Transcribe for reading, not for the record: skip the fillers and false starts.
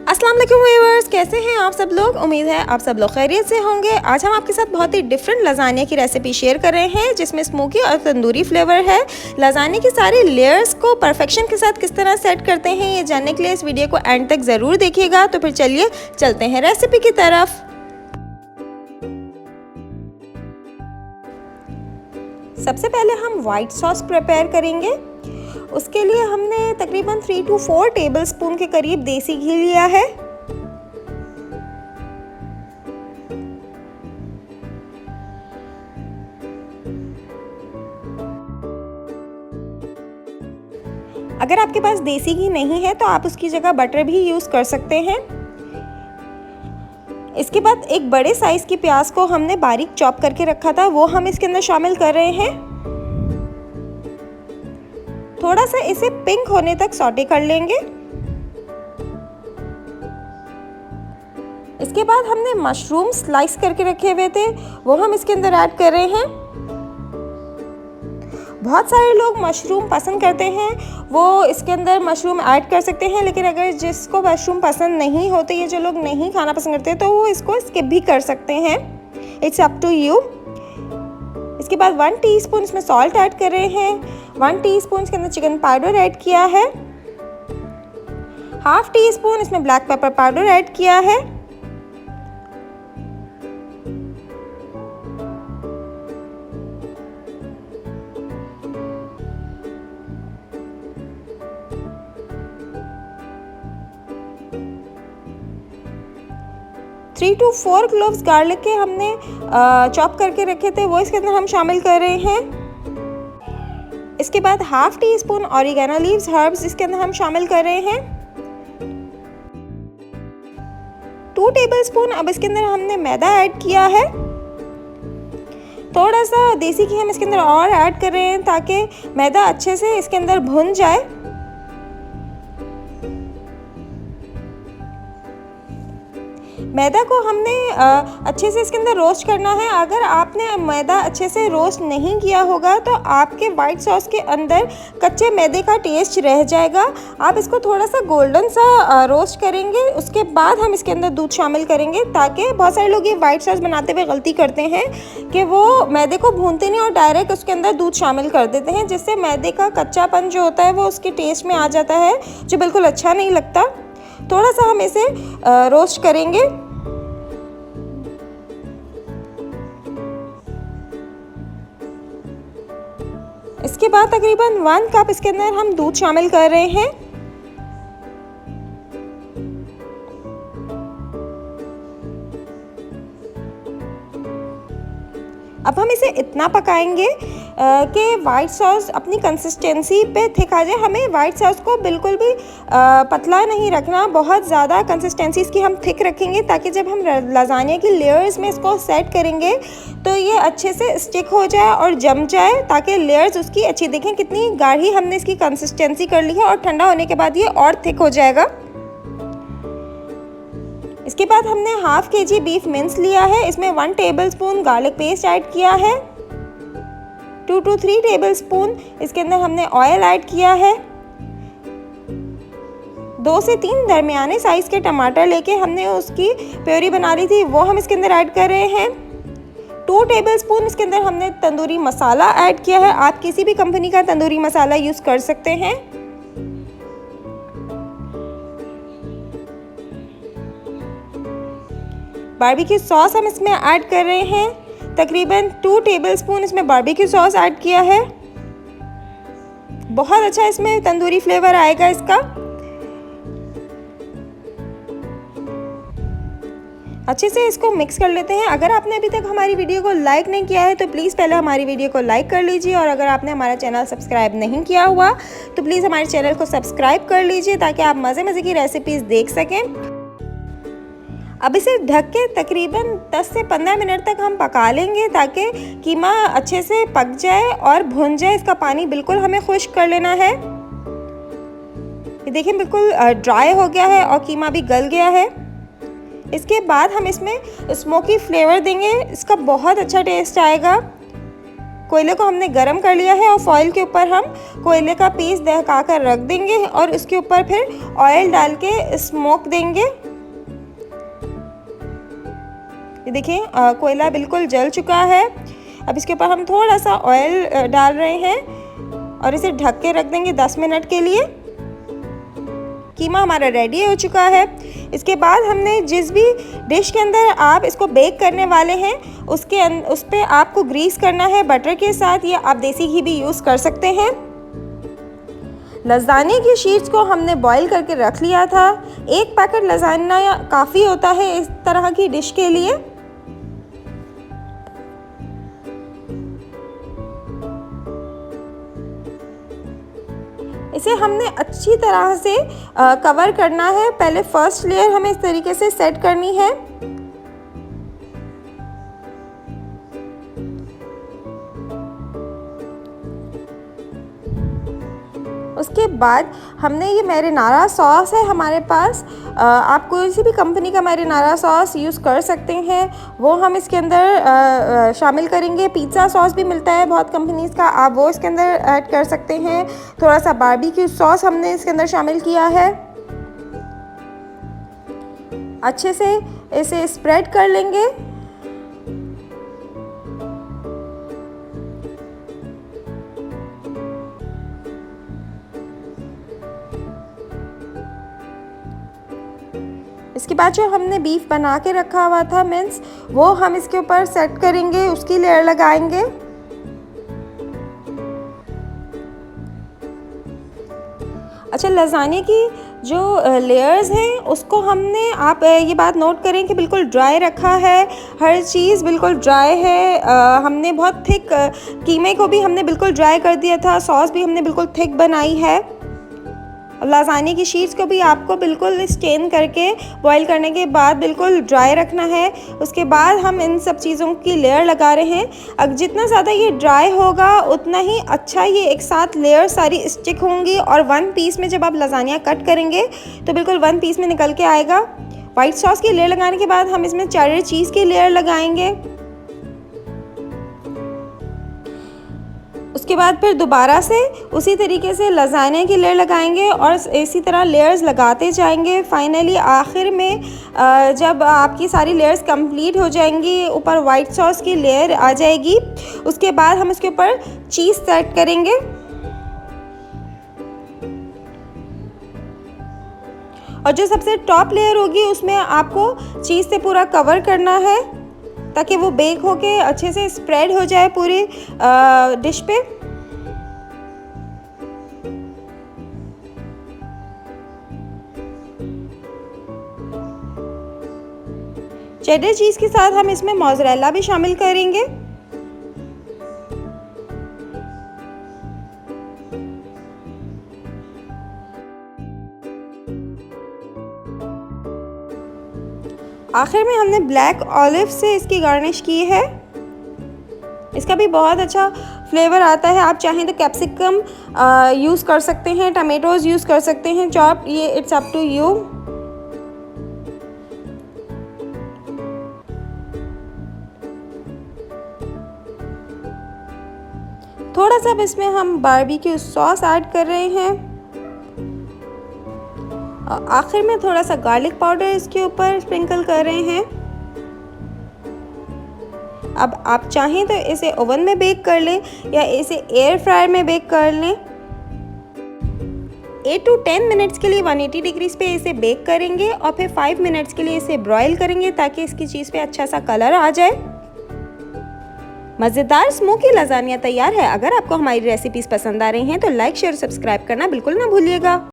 अस्सलाम वालेकुम व्यूअर्स, कैसे हैं आप सब लोग। उम्मीद है आप सब लोग खैरियत से होंगे। आज हम आपके साथ बहुत ही डिफरेंट लजानिया की रेसिपी शेयर कर रहे हैं जिसमें स्मोकी और तंदूरी फ्लेवर है। लजानिया की सारी लेयर्स को परफेक्शन के साथ किस तरह सेट करते हैं ये जानने के लिए इस वीडियो को एंड तक ज़रूर देखिएगा। तो फिर चलिए चलते हैं रेसिपी की तरफ। सबसे पहले हम वाइट सॉस प्रिपेयर करेंगे। उसके लिए हमने तकरीबन 3 to 4 टेबलस्पून के करीब देसी घी लिया है। अगर आपके पास देसी घी नहीं है तो आप उसकी जगह बटर भी यूज़ कर सकते हैं। इसके बाद एक बड़े साइज़ की प्याज को हमने बारीक चॉप करके रखा था, वो हम इसके अंदर शामिल कर रहे हैं। थोड़ा सा इसे पिंक होने तक सौटे कर लेंगे। इसके बाद हमने मशरूम स्लाइस करके रखे हुए थे, वो हम इसके अंदर ऐड कर रहे हैं। बहुत सारे लोग मशरूम पसंद करते हैं, वो इसके अंदर मशरूम ऐड कर सकते हैं, लेकिन अगर जिसको मशरूम पसंद नहीं होते, ये जो लोग नहीं खाना पसंद करते, तो वो इसको स्किप भी कर सकते हैं। It's up to you. इसके बाद 1 टीस्पून इसमें सॉल्ट ऐड कर रहे हैं। 1 टीस्पून इसके अंदर चिकन पाउडर ऐड किया है। हाफ टी स्पून इसमें ब्लैक पेपर पाउडर ऐड किया है। थ्री टू 4 क्लोव्स गार्लिक के हमने चॉप करके रखे थे, वो इसके अंदर हम शामिल कर रहे हैं। इसके बाद half tea spoon oregano leaves herbs इसके अंदर हम शामिल कर रहे हैं। 2 टेबलस्पून अब इसके अंदर हमने मैदा ऐड किया है। थोड़ा सा देसी घी हम इसके अंदर और ऐड कर रहे हैं ताकि मैदा अच्छे से इसके अंदर भुन जाए। मैदा को हमने अच्छे से इसके अंदर रोस्ट करना है। अगर आपने मैदा अच्छे से रोस्ट नहीं किया होगा तो आपके वाइट सॉस के अंदर कच्चे मैदे का टेस्ट रह जाएगा। आप इसको थोड़ा सा गोल्डन सा रोस्ट करेंगे, उसके बाद हम इसके अंदर दूध शामिल करेंगे, ताकि बहुत सारे लोग ये वाइट सॉस बनाते हुए गलती करते हैं कि वो मैदे को भूनते नहीं और डायरेक्ट उसके अंदर दूध शामिल कर देते हैं, जिससे मैदे का कच्चापन जो होता है वो उसके टेस्ट में आ जाता है, जो बिल्कुल अच्छा नहीं लगता। थोड़ा सा हम इसे रोस्ट करेंगे। इसके बाद तकरीबन 1 कप इसके अंदर हम दूध शामिल कर रहे हैं। अब हम इसे इतना पकाएंगे कि वाइट सॉस अपनी कंसिस्टेंसी पे थिक आ जाए। हमें वाइट सॉस को बिल्कुल भी पतला नहीं रखना, बहुत ज़्यादा कंसिस्टेंसी इसकी हम थिक रखेंगे ताकि जब हम लजानिया की लेयर्स में इसको सेट करेंगे तो ये अच्छे से स्टिक हो जाए और जम जाए, ताकि लेयर्स उसकी अच्छी दिखें। कितनी गाढ़ी हमने इसकी कंसिस्टेंसी कर ली है और ठंडा होने के बाद ये और थिक हो जाएगा। इसके बाद हमने हाफ kg बीफ मिंस लिया है। इसमें 1 टेबलस्पून गार्लिक पेस्ट ऐड किया है। 2 to 3 टेबलस्पून इसके अंदर हमने ऑयल ऐड किया है। 2 से 3 दरमियाने साइज़ के टमाटर लेके हमने उसकी प्योरी बना ली थी, वो हम इसके अंदर ऐड कर रहे हैं। 2 टेबलस्पून इसके अंदर हमने तंदूरी मसाला ऐड किया है। आप किसी भी कंपनी का तंदूरी मसाला यूज़ कर सकते हैं। बारबेक्यू सॉस हम इसमें ऐड कर रहे हैं। तकरीबन 2 टेबलस्पून इसमें बारबेक्यू सॉस ऐड किया है। बहुत अच्छा इसमें तंदूरी फ्लेवर आएगा इसका। अच्छे से इसको मिक्स कर लेते हैं। अगर आपने अभी तक हमारी वीडियो को लाइक नहीं किया है तो प्लीज़ पहले हमारी वीडियो को लाइक कर लीजिए, और अगर आपने हमारा चैनल सब्सक्राइब नहीं किया हुआ तो प्लीज़ हमारे चैनल को सब्सक्राइब कर लीजिए ताकि आप मज़े मज़े की रेसिपीज़ देख सकें। अब इसे ढक के तकरीबन 10 से 15 मिनट तक हम पका लेंगे ताकि कीमा अच्छे से पक जाए और भुन जाए। इसका पानी बिल्कुल हमें खुश्क कर लेना है। ये देखिए बिल्कुल ड्राई हो गया है और कीमा भी गल गया है। इसके बाद हम इसमें स्मोकी फ्लेवर देंगे, इसका बहुत अच्छा टेस्ट आएगा। कोयले को हमने गरम कर लिया है और फॉइल के ऊपर हम कोयले का पीस दहका कर रख देंगे और इसके ऊपर फिर ऑयल डाल के स्मोक देंगे। ये देखिए कोयला बिल्कुल जल चुका है। अब इसके ऊपर हम थोड़ा सा ऑयल डाल रहे हैं और इसे ढक के रख देंगे 10 मिनट के लिए। कीमा हमारा रेडी हो चुका है। इसके बाद हमने जिस भी डिश के अंदर आप इसको बेक करने वाले हैं उस पर आपको ग्रीस करना है बटर के साथ, या आप देसी घी भी यूज़ कर सकते हैं। लज़ाने की शीट्स को हमने बॉईल करके रख लिया था। 1 पैकेट लज़ाना काफ़ी होता है इस तरह की डिश के लिए। इसे हमने अच्छी तरह से कवर करना है। पहले फर्स्ट लेयर हमें इस तरीके से सेट करनी है। उसके बाद हमने ये मैरिनारा सॉस है हमारे पास, आप कोई सी भी कंपनी का मैरिनारा सॉस यूज़ कर सकते हैं, वो हम इसके अंदर शामिल करेंगे। पिज़्ज़ा सॉस भी मिलता है बहुत कंपनीज़ का, आप वो इसके अंदर ऐड कर सकते हैं। थोड़ा सा बारबेक्यू सॉस हमने इसके अंदर शामिल किया है। अच्छे से इसे स्प्रेड कर लेंगे। इसके बाद जो हमने बीफ बना के रखा हुआ था मिन्स, वो हम इसके ऊपर सेट करेंगे, उसकी लेयर लगाएंगे। अच्छा, लज़ाने की जो लेयर्स हैं उसको हमने, आप ये बात नोट करें कि बिल्कुल ड्राई रखा है, हर चीज़ बिल्कुल ड्राई है। हमने बहुत थिक कीमे को भी हमने बिल्कुल ड्राई कर दिया था, सॉस भी हमने बिल्कुल थिक बनाई है। लज़ाने की शीट्स को भी आपको बिल्कुल स्टेन करके बॉईल करने के बाद बिल्कुल ड्राई रखना है। उसके बाद हम इन सब चीज़ों की लेयर लगा रहे हैं। अब जितना ज़्यादा ये ड्राई होगा उतना ही अच्छा ये एक साथ लेयर सारी स्टिक होंगी और 1 पीस में जब आप लज़ानिया कट करेंगे तो बिल्कुल 1 पीस में निकल के आएगा। वाइट सॉस की लेयर लगाने के बाद हम इसमें चेडर चीज़ की लेयर लगाएंगे। उसके बाद फिर दोबारा से उसी तरीके से लज़ाने की लेयर लगाएंगे और इसी तरह लेयर्स लगाते जाएंगे। फाइनली आखिर में जब आपकी सारी लेयर्स कंप्लीट हो जाएंगी, ऊपर वाइट सॉस की लेयर आ जाएगी, उसके बाद हम इसके ऊपर चीज़ सेट करेंगे। और जो सबसे टॉप लेयर होगी उसमें आपको चीज़ से पूरा कवर करना है ताकि वो बेक होके अच्छे से स्प्रेड हो जाए पूरी डिश पे। चेडर चीज़ के साथ हम इसमें मोज़रेला भी शामिल करेंगे। आखिर में हमने ब्लैक ऑलिव से इसकी गार्निश की है। इसका भी बहुत अच्छा फ्लेवर आता है। आप चाहें तो कैप्सिकम यूज़ कर सकते हैं, टमेटोज़ यूज़ कर सकते हैं चॉप, ये इट्स अप टू यू। थोड़ा सा अब इसमें हम बारबेक्यू सॉस ऐड कर रहे हैं। आखिर में थोड़ा सा गार्लिक पाउडर इसके ऊपर स्प्रिंकल कर रहे हैं। अब आप चाहें तो इसे ओवन में बेक कर लें या इसे एयर फ्रायर में बेक कर लें। 8 to 10 मिनट्स के लिए 180 डिग्रीज पे इसे बेक करेंगे और फिर 5 मिनट्स के लिए इसे ब्रॉयल करेंगे ताकि इसकी चीज़ पे अच्छा सा कलर आ जाए। मज़ेदार स्मोकी लज़ानिया तैयार है। अगर आपको हमारी रेसिपीज़ पसंद आ रही हैं तो लाइक शेयर सब्सक्राइब करना बिल्कुल ना भूलिएगा।